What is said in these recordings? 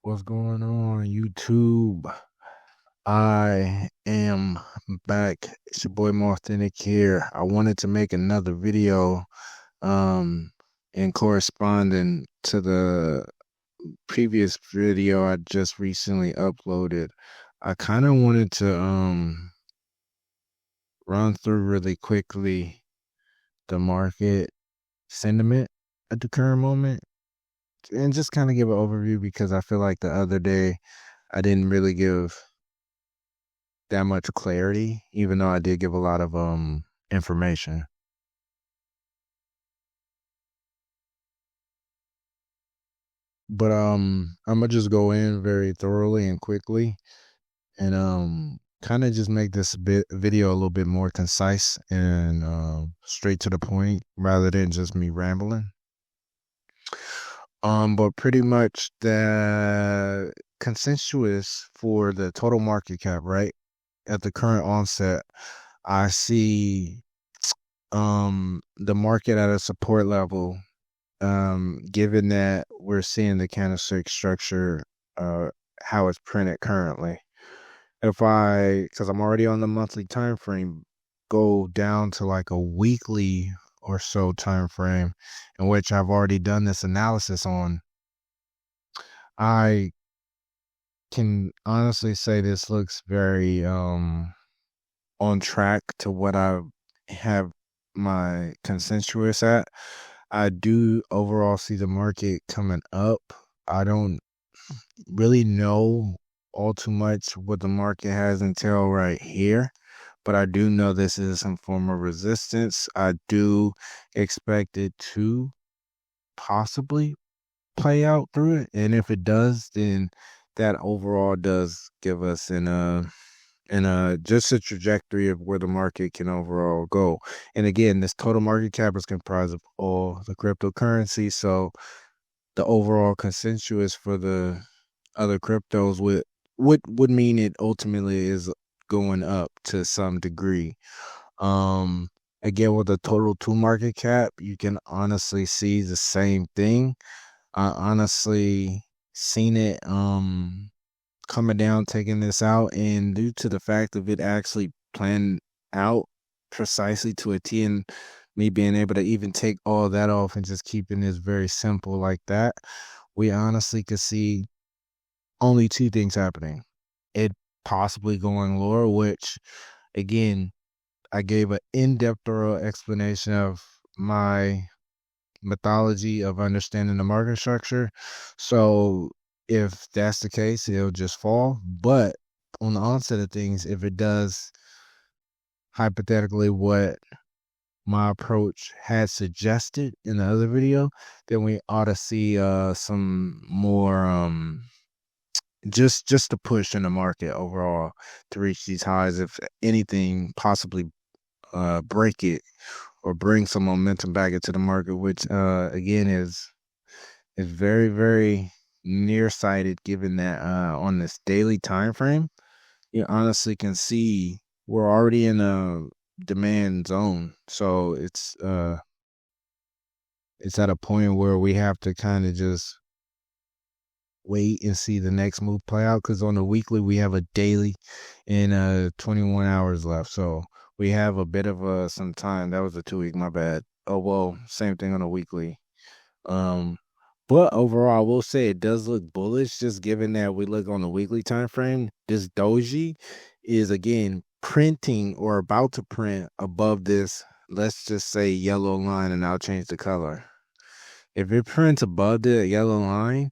What's going on, YouTube? I am back. It's your boy more authentic here. I wanted to make another video um in corresponding to the previous video I just recently uploaded. I kind of wanted to run through really quickly the market sentiment at the current moment and just kind of give an overview because I feel like the other day I didn't really give that much clarity, even though I did give a lot of information. But I'm gonna just go in very thoroughly and quickly and kind of just make this video a little bit more concise and straight to the point rather than just me rambling. But pretty much the consensus for the total market cap, right? At the current onset, I see the market at a support level, given that we're seeing the candlestick structure, how it's printed currently. If because I'm already on the monthly time frame, go down to like a weekly or so time frame, in which I've already done this analysis on, I can honestly say this looks very on track to what I have my consensus at. I do overall see the market coming up. I don't really know all too much what the market has until right here, but I do know this is some form of resistance. I do expect it to possibly play out through it, and if it does, then that overall does give us just a trajectory of where the market can overall go. And again, this total market cap is comprised of all the cryptocurrency. So the overall consensus for the other cryptos would mean it ultimately is going up to some degree. Again, with the total two market cap, you can honestly see the same thing. I honestly seen it coming down, taking this out, and due to the fact of it actually planned out precisely to a T, and me being able to even take all that off and just keeping this very simple like that, we honestly could see only two things happening. It possibly going lower, which again, I gave an in-depth thorough explanation of my mythology of understanding the market structure. So if that's the case, it'll just fall. But on the onset of things, if it does hypothetically what my approach had suggested in the other video, then we ought to see some more just a push in the market overall to reach these highs, if anything possibly break it or bring some momentum back into the market, which again is very, very nearsighted, given that on this daily time frame, you honestly can see we're already in a demand zone. So it's at a point where we have to kind of just wait and see the next move play out, because on the weekly we have a daily and 21 hours left, so we have a bit of some time. That was a 2 week, my bad. Oh well, same thing on a weekly. But overall, I will say it does look bullish, just given that we look on the weekly time frame. This doji is again printing or about to print above this, let's just say, yellow line, and I'll change the color. If it prints above the yellow line,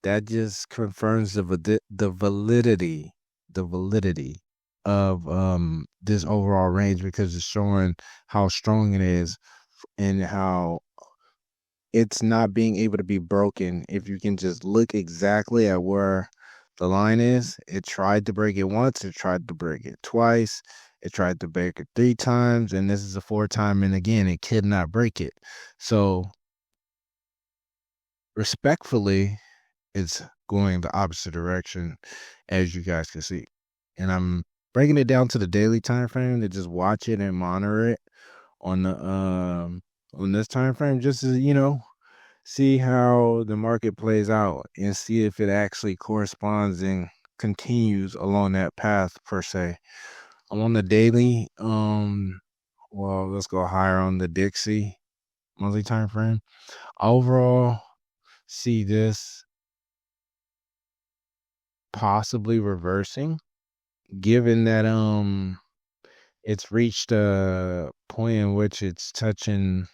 that just confirms the validity of this overall range, because it's showing how strong it is and how it's not being able to be broken. If you can just look exactly at where the line is, it tried to break it once, it tried to break it twice, it tried to break it 3 times, and this is the 4th time, and again, it could not break it. So respectfully, it's going the opposite direction, as you guys can see. And I'm breaking it down to the daily time frame to just watch it and monitor it on the on this time frame, just as see how the market plays out and see if it actually corresponds and continues along that path per se. I'm on the daily. Well, let's go higher on the Dixie monthly time frame. Overall, see this possibly reversing, given that it's reached a point in which it's touching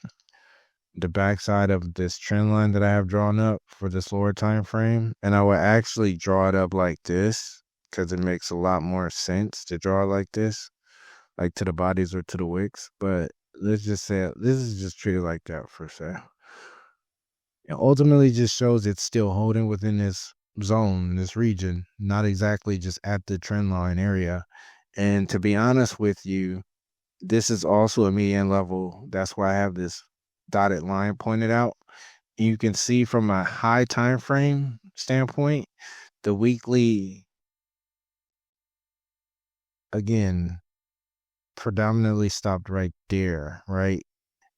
the backside of this trend line that I have drawn up for this lower time frame, and I would actually draw it up like this because it makes a lot more sense to draw it like this, like to the bodies or to the wicks. But let's just say this is just treated like that for a sec. It ultimately just shows it's still holding within this zone, this region, not exactly just at the trend line area. And to be honest with you, this is also a median level. That's why I have this dotted line pointed out. You can see from a high time frame standpoint, the weekly again predominantly stopped right there, right?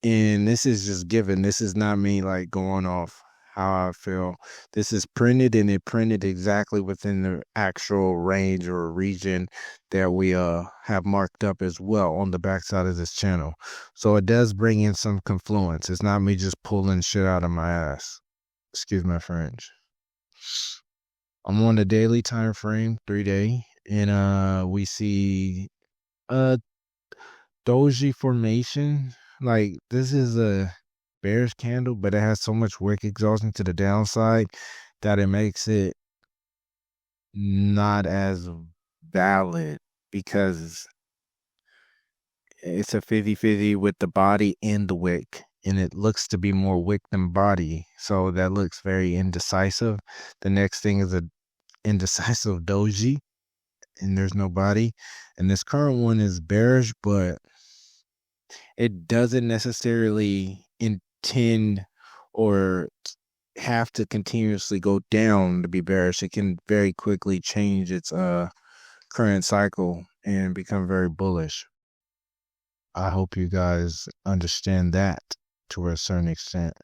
And this is just given. This is not me like going off how I feel. This is printed and it printed exactly within the actual range or region that we have marked up as well on the backside of this channel. So it does bring in some confluence. It's not me just pulling shit out of my ass. Excuse my French. I'm on the daily time frame, 3 day, and we see a doji formation. Like this is a bearish candle, but it has so much wick exhaustion to the downside that it makes it not as valid because it's a 50-50 with the body and the wick, and it looks to be more wick than body. So that looks very indecisive. The next thing is a indecisive doji, and there's no body. And this current one is bearish, but it doesn't necessarily intend or have to continuously go down to be bearish. It can very quickly change its current cycle and become very bullish. I hope you guys understand that to a certain extent.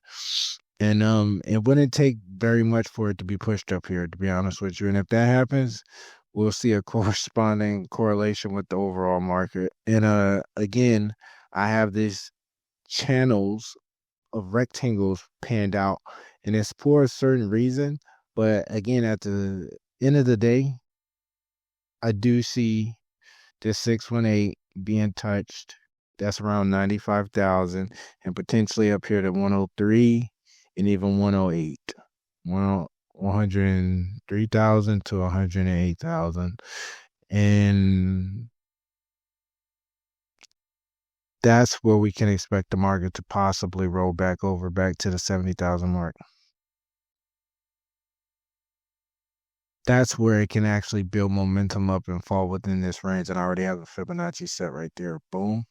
And it wouldn't take very much for it to be pushed up here, to be honest with you. And if that happens, we'll see a corresponding correlation with the overall market. And again, I have these channels of rectangles panned out, and it's for a certain reason. But again, at the end of the day, I do see this 618 being touched. That's around 95,000 and potentially up here to 103 and even 108. 103,000 to 108,000. And that's where we can expect the market to possibly roll back over back to the 70,000 mark. That's where it can actually build momentum up and fall within this range. And I already have a Fibonacci set right there. Boom,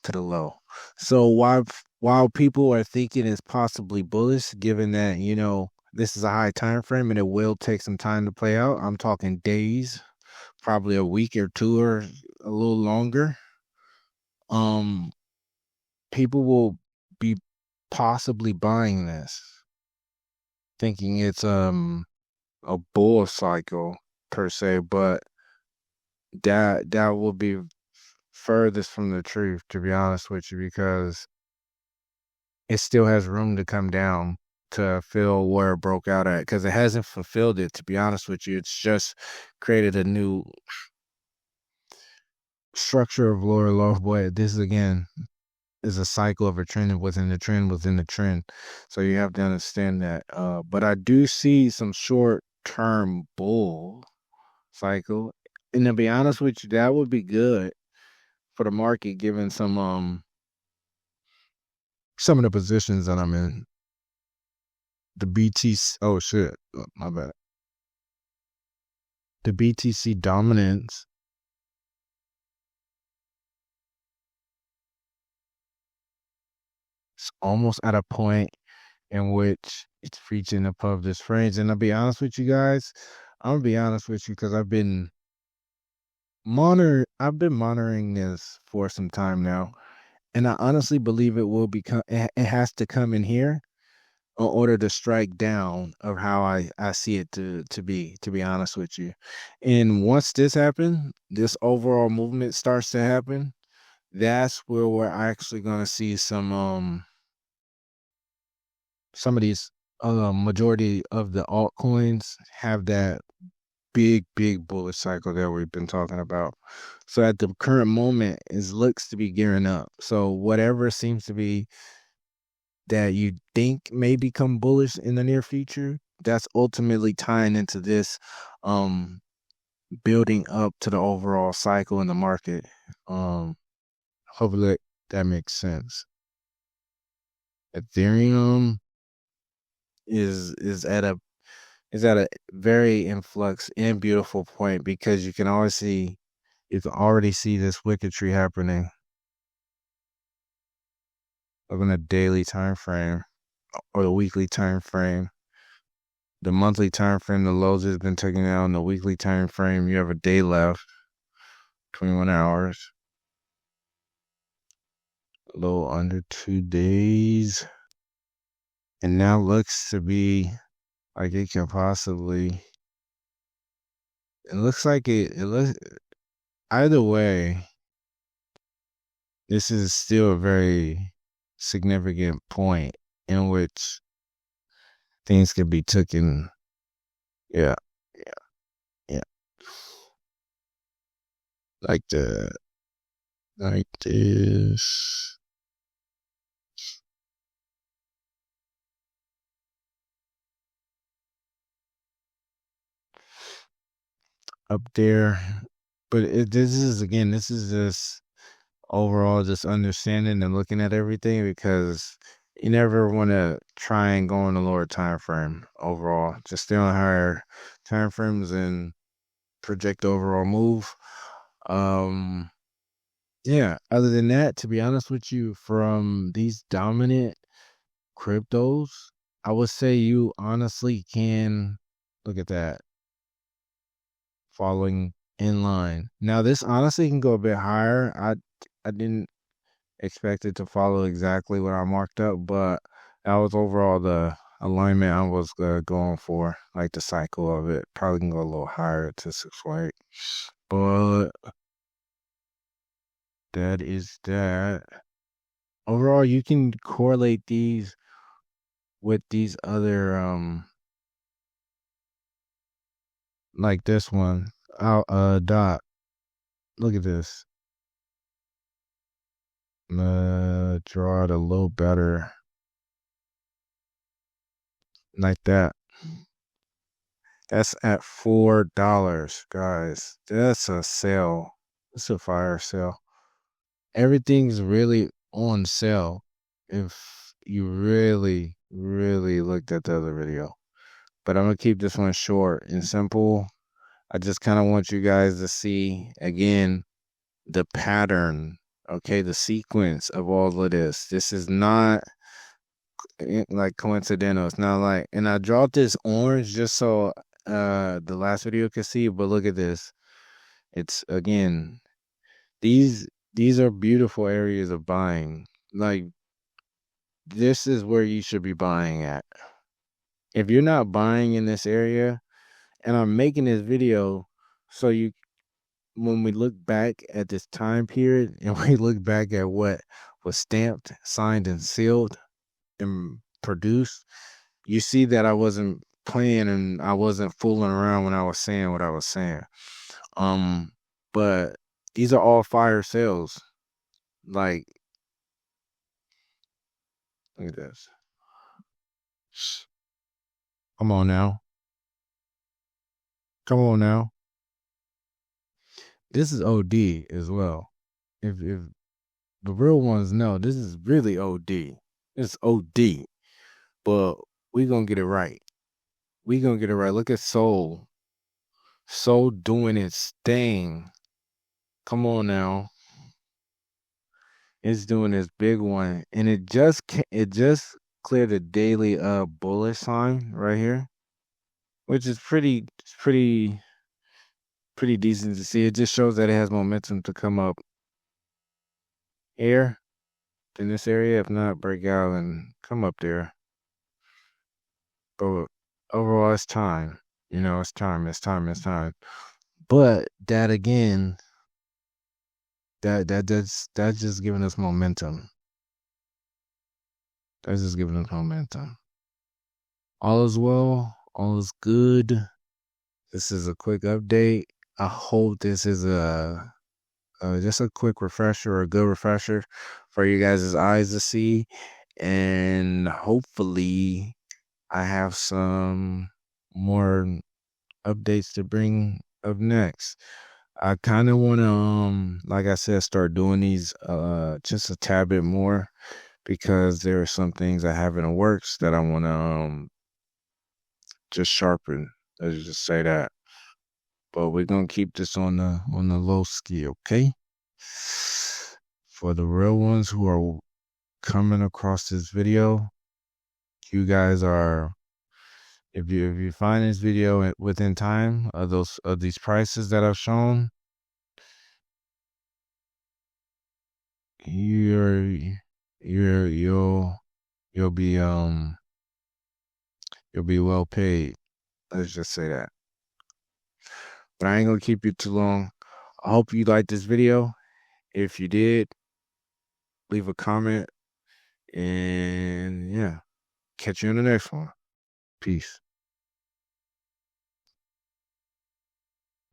to the low. So while people are thinking it's possibly bullish, given that, this is a high time frame and it will take some time to play out. I'm talking days, probably a week or two or a little longer. People will be possibly buying this, thinking it's a bull cycle per se, but that will be furthest from the truth, to be honest with you, because it still has room to come down to fill where it broke out at, because it hasn't fulfilled it, to be honest with you. It's just created a new structure of lower low, but this again is a cycle of a trend within the trend within the trend. So you have to understand that. But I do see some short-term bull cycle. And to be honest with you, that would be good for the market given some of the positions that I'm in. The BTC, oh shit, my bad. The BTC dominance is almost at a point in which it's reaching above this range. And I'll be honest with you guys, I'm gonna be honest with you because I've been monitoring this for some time now, and I honestly believe it will become. It has to come in here. in order to strike down of how I see it to be honest with you. And once this happens, this overall movement starts to happen, that's where we're actually gonna see some of these majority of the altcoins have that big bullish cycle that we've been talking about. So at the current moment, it looks to be gearing up. So whatever seems to be that you think may become bullish in the near future, that's ultimately tying into this um building up to the overall cycle in the market. Um Hopefully that makes sense. Ethereum is at a very influx and beautiful point because you can already see this wicked tree happening in a daily time frame or the weekly time frame. The monthly time frame, the lows has been taken out. In the weekly time frame, you have a day left, 21 hours, a little under 2 days. And now looks to be like it can possibly, it looks like it looks, either way, this is still a very significant point in which things could be taken. Yeah, yeah, yeah. Like like this up there. But this is again, this is just overall just understanding and looking at everything because you never want to try and go on a lower time frame overall. Just stay on higher time frames and project overall move. Um, yeah. Other than that, to be honest with you, from these dominant cryptos, I would say you honestly can look at that following in line. Now, this honestly can go a bit higher. I didn't expect it to follow exactly what I marked up, but that was overall the alignment I was going for, like the cycle of it. Probably can go a little higher to 618, but that is that. Overall, you can correlate these with these other like this one. Dot. Look at this. Draw it a little better like that. That's at $4, guys. That's a sale. It's a fire sale. Everything's really on sale if you really looked at the other video. But I'm gonna keep this one short and simple. I just kind of want you guys to see again the pattern, okay, the sequence of all of this. This is not like coincidental. It's not like, and I dropped this orange just so the last video could see, but look at this. It's again, these are beautiful areas of buying. Like this is where you should be buying at. If you're not buying in this area, and I'm making this video so you when we look back at this time period and we look back at what was stamped, signed, and sealed and produced, you see that I wasn't playing and I wasn't fooling around when I was saying what I was saying. Um, but these are all fire sales. Like, look at this. Come on now. Come on now. This is OD as well. If the real ones know, this is really OD. It's OD. But we gonna get it right. We gonna get it right. Look at Soul. Soul doing its thing. Come on now. It's doing this big one, and it just cleared a daily bullish sign right here, which is pretty decent to see. It just shows that it has momentum to come up here in this area. If not, break out and come up there. But overall, it's time. You know, it's time. It's time. It's time. But that again, that's just giving us momentum. That's just giving us momentum. All is well. All is good. This is a quick update. I hope this is a just a quick refresher, a good refresher for you guys' eyes to see, and hopefully, I have some more updates to bring up next. I kind of want to, like I said, start doing these just a tad bit more because there are some things I have in the works that I want to just sharpen. Let's just say that. But we're gonna keep this on the low ski, okay? For the real ones who are coming across this video, you guys are if you find this video within time of these prices that I've shown, you're you'll be you'll be well paid. Let's just say that. But I ain't gonna keep you too long. I hope you liked this video. If you did, leave a comment and yeah, catch you in the next one. Peace.